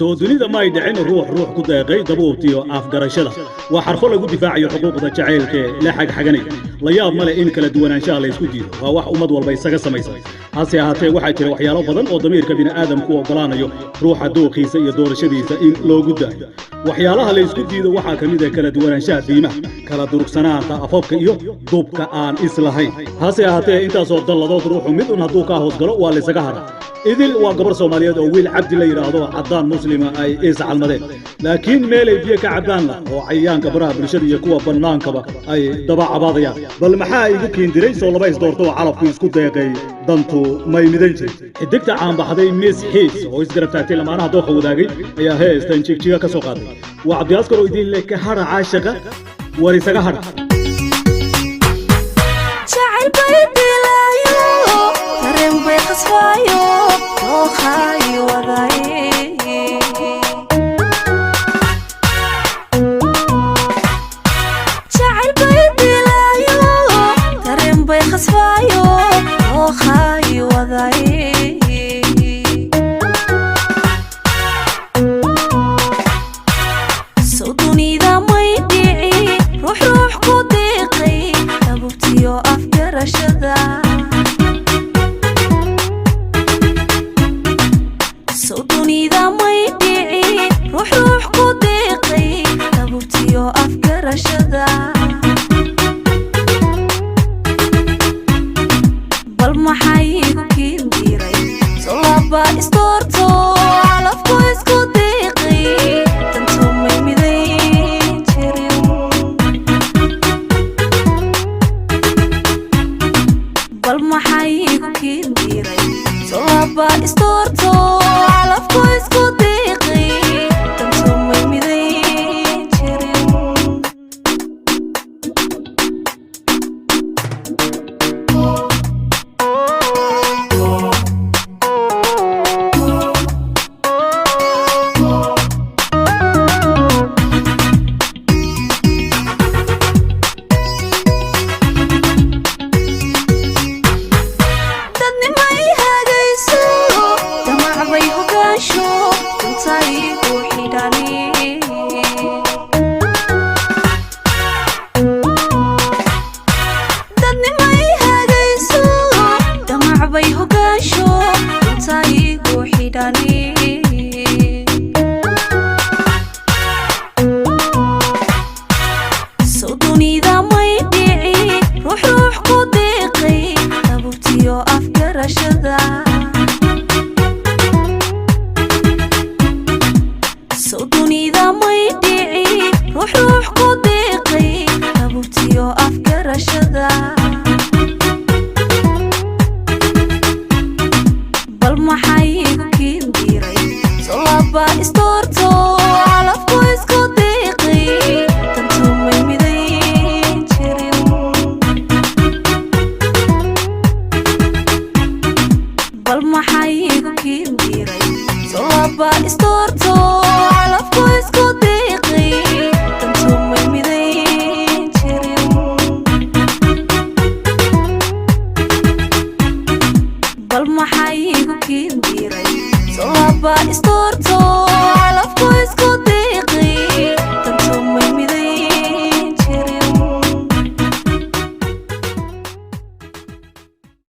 soo dunida ma ay dhicin ruux ku deeqay dabuubtiyo afgarashada waa xarfo lagu difaacayo xuquuqda jaceylka la xagxaganay la yaab male in kala duwanaanshaha la isku diido waa wax ummad walba isaga samaysan hase ahaatee waxaa jira waxyaalo badan oo damiirka bini'aadamku ogolaanayo ruuxa dooqiisa iyo doorashadiisa in loogu daayo waxyaalaha la isku diido waxaa ka mid ah kala duwanaanshaha diimaha kala durugsanaanta afafka iyo dubka aan islahayn hase ahaatee intaasoo dalladood ruuxu mid un hadduu ka hoos galo waa la isaga haraa idil waa gabar Soomaaliyeed oo wiil cabdi la yiraahdo cadaan muslima ay iscalmadeen laakiin meelay biyo ka cabaan la oo cayaanka baraha bulshada iyo kuwa banaankaba ay daba cabaadayaan bal maxaa igu kiindiray soo laba isdoorto oo calafku isku deeqay dantu may midan jiray xidigta caan baxday Miss Hits oo isgarab taagtay lamaanaha dooqa wadaagay ayaa heestan jigjiga ka soo qaaday waa cabdi askar oo idin leh ka hara caashiqa war isaga hara Stop.